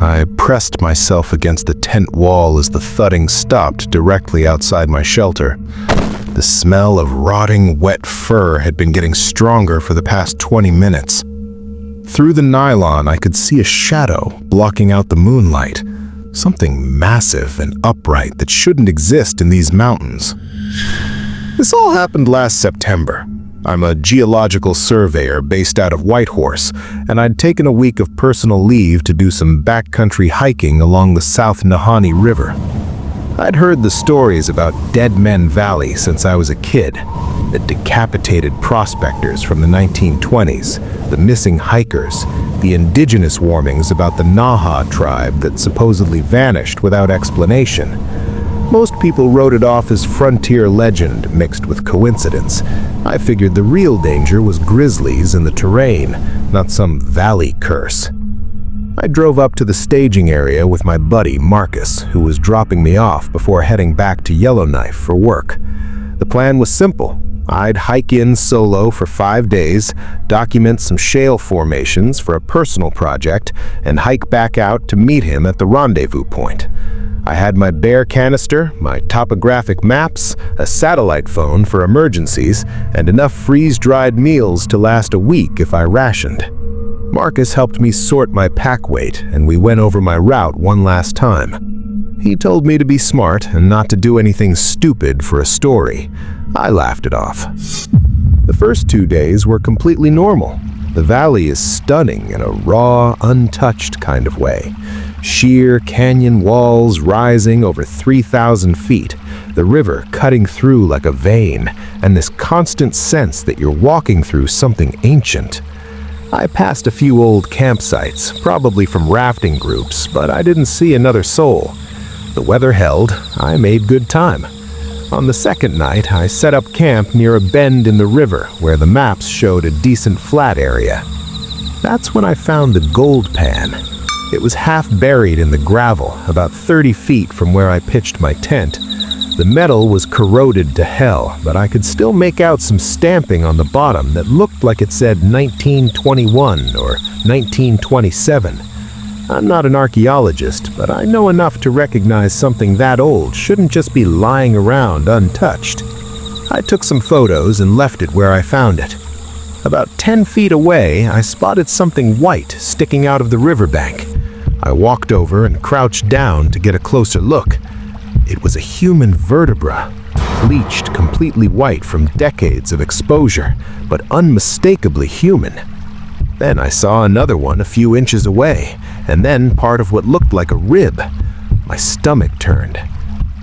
I pressed myself against the tent wall as the thudding stopped directly outside my shelter. The smell of rotting, wet fur had been getting stronger for the past 20 minutes. Through the nylon, I could see a shadow blocking out the moonlight, something massive and upright that shouldn't exist in these mountains. This all happened last September. I'm a geological surveyor based out of Whitehorse, and I'd taken a week of personal leave to do some backcountry hiking along the South Nahanni River. I'd heard the stories about Dead Men Valley since I was a kid, the decapitated prospectors from the 1920s, the missing hikers, the indigenous warnings about the Naha tribe that supposedly vanished without explanation. Most people wrote it off as frontier legend mixed with coincidence. I figured the real danger was grizzlies in the terrain, not some valley curse. I drove up to the staging area with my buddy Marcus, who was dropping me off before heading back to Yellowknife for work. The plan was simple. I'd hike in solo for 5 days, document some shale formations for a personal project, and hike back out to meet him at the rendezvous point. I had my bear canister, my topographic maps, a satellite phone for emergencies, and enough freeze-dried meals to last a week if I rationed. Marcus helped me sort my pack weight, and we went over my route one last time. He told me to be smart and not to do anything stupid for a story. I laughed it off. The first 2 days were completely normal. The valley is stunning in a raw, untouched kind of way. Sheer canyon walls rising over 3,000 feet, the river cutting through like a vein, and this constant sense that you're walking through something ancient. I passed a few old campsites, probably from rafting groups, but I didn't see another soul. The weather held. I made good time. On the second night, I set up camp near a bend in the river where the maps showed a decent flat area. That's when I found the gold pan. It was half buried in the gravel, about 30 feet from where I pitched my tent. The metal was corroded to hell, but I could still make out some stamping on the bottom that looked like it said 1921 or 1927. I'm not an archaeologist, but I know enough to recognize something that old shouldn't just be lying around untouched. I took some photos and left it where I found it. About 10 feet away, I spotted something white sticking out of the riverbank. I walked over and crouched down to get a closer look. It was a human vertebra, bleached completely white from decades of exposure, but unmistakably human. Then I saw another one a few inches away, and then part of what looked like a rib. My stomach turned.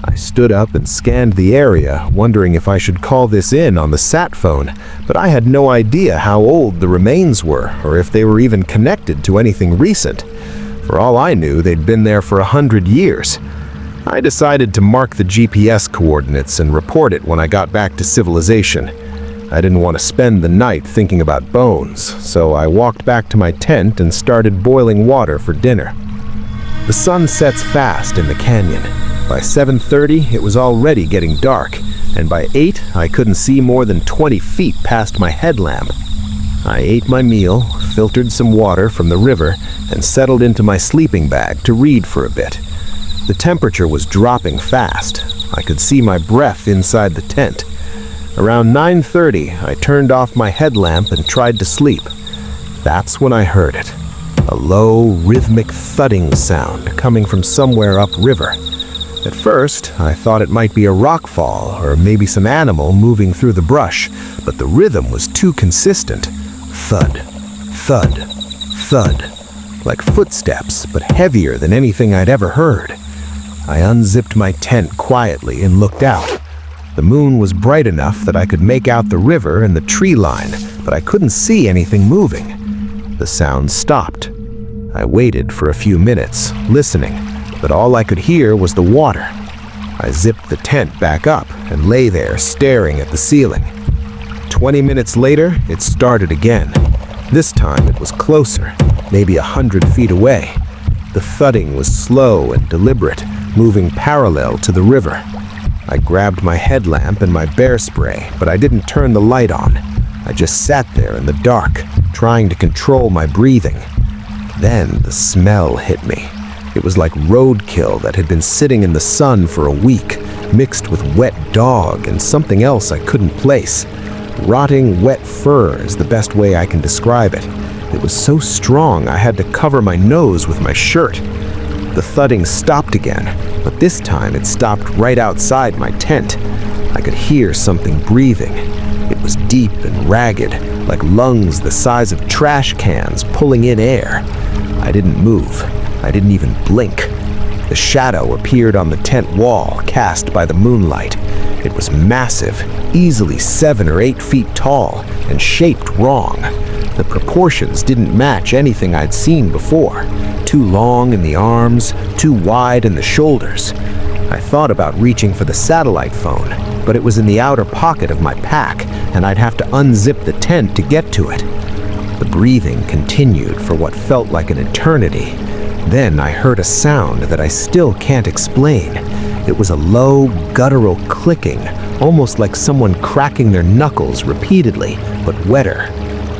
I stood up and scanned the area, wondering if I should call this in on the sat phone, but I had no idea how old the remains were, or if they were even connected to anything recent. For all I knew, they'd been there for 100 years. I decided to mark the GPS coordinates and report it when I got back to civilization. I didn't want to spend the night thinking about bones, so I walked back to my tent and started boiling water for dinner. The sun sets fast in the canyon. By 7:30, it was already getting dark, and by 8, I couldn't see more than 20 feet past my headlamp. I ate my meal, filtered some water from the river, and settled into my sleeping bag to read for a bit. The temperature was dropping fast. I could see my breath inside the tent. Around 9:30, I turned off my headlamp and tried to sleep. That's when I heard it. A low, rhythmic thudding sound coming from somewhere upriver. At first, I thought it might be a rockfall or maybe some animal moving through the brush, but the rhythm was too consistent. Thud, thud, thud, like footsteps, but heavier than anything I'd ever heard. I unzipped my tent quietly and looked out. The moon was bright enough that I could make out the river and the tree line, but I couldn't see anything moving. The sound stopped. I waited for a few minutes, listening, but all I could hear was the water. I zipped the tent back up and lay there staring at the ceiling. 20 minutes later, it started again. This time it was closer, maybe 100 feet away. The thudding was slow and deliberate, moving parallel to the river. I grabbed my headlamp and my bear spray, but I didn't turn the light on. I just sat there in the dark, trying to control my breathing. Then the smell hit me. It was like roadkill that had been sitting in the sun for a week, mixed with wet dog and something else I couldn't place. Rotting wet fur is the best way I can describe it. It was so strong I had to cover my nose with my shirt. The thudding stopped again, but this time it stopped right outside my tent. I could hear something breathing. It was deep and ragged, like lungs the size of trash cans pulling in air. I didn't move. I didn't even blink. The shadow appeared on the tent wall, cast by the moonlight. It was massive, easily 7 or 8 feet tall, and shaped wrong. The proportions didn't match anything I'd seen before. Too long in the arms, too wide in the shoulders. I thought about reaching for the satellite phone, but it was in the outer pocket of my pack, and I'd have to unzip the tent to get to it. The breathing continued for what felt like an eternity. Then I heard a sound that I still can't explain. It was a low, guttural clicking, almost like someone cracking their knuckles repeatedly, but wetter.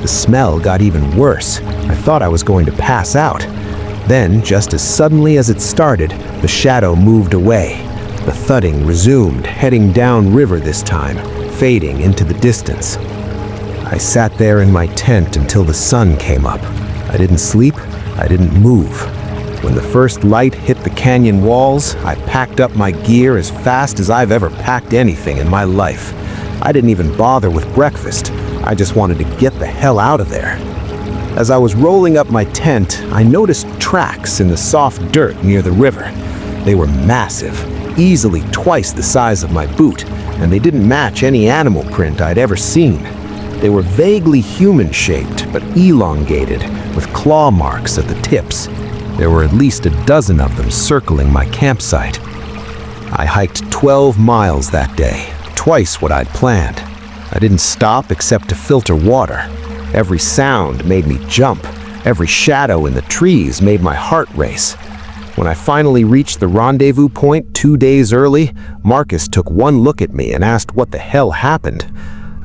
The smell got even worse. I thought I was going to pass out. Then, just as suddenly as it started, the shadow moved away. The thudding resumed, heading downriver this time, fading into the distance. I sat there in my tent until the sun came up. I didn't sleep. I didn't move. When the first light hit the canyon walls, I packed up my gear as fast as I've ever packed anything in my life. I didn't even bother with breakfast. I just wanted to get the hell out of there. As I was rolling up my tent, I noticed tracks in the soft dirt near the river. They were massive, easily twice the size of my boot, and they didn't match any animal print I'd ever seen. They were vaguely human-shaped, but elongated, with claw marks at the tips. There were at least a dozen of them circling my campsite. I hiked 12 miles that day, twice what I'd planned. I didn't stop except to filter water. Every sound made me jump. Every shadow in the trees made my heart race. When I finally reached the rendezvous point 2 days early, Marcus took one look at me and asked what the hell happened.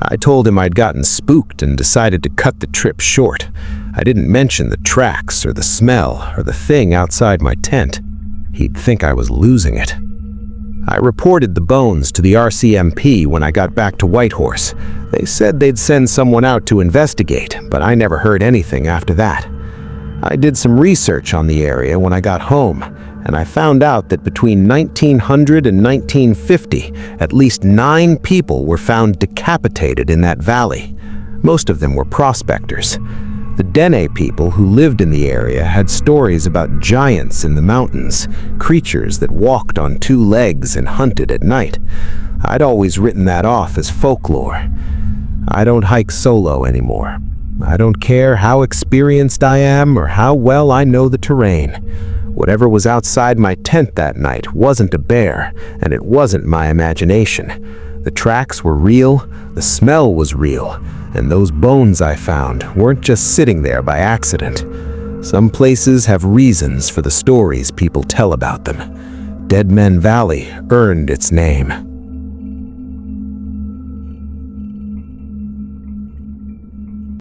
I told him I'd gotten spooked and decided to cut the trip short. I didn't mention the tracks or the smell or the thing outside my tent. He'd think I was losing it. I reported the bones to the RCMP when I got back to Whitehorse. They said they'd send someone out to investigate, but I never heard anything after that. I did some research on the area when I got home, and I found out that between 1900 and 1950, at least 9 people were found decapitated in that valley. Most of them were prospectors. The Dene people who lived in the area had stories about giants in the mountains, creatures that walked on 2 legs and hunted at night. I'd always written that off as folklore. I don't hike solo anymore. I don't care how experienced I am or how well I know the terrain. Whatever was outside my tent that night wasn't a bear, and it wasn't my imagination. The tracks were real, the smell was real, and those bones I found weren't just sitting there by accident. Some places have reasons for the stories people tell about them. Dead Men Valley earned its name.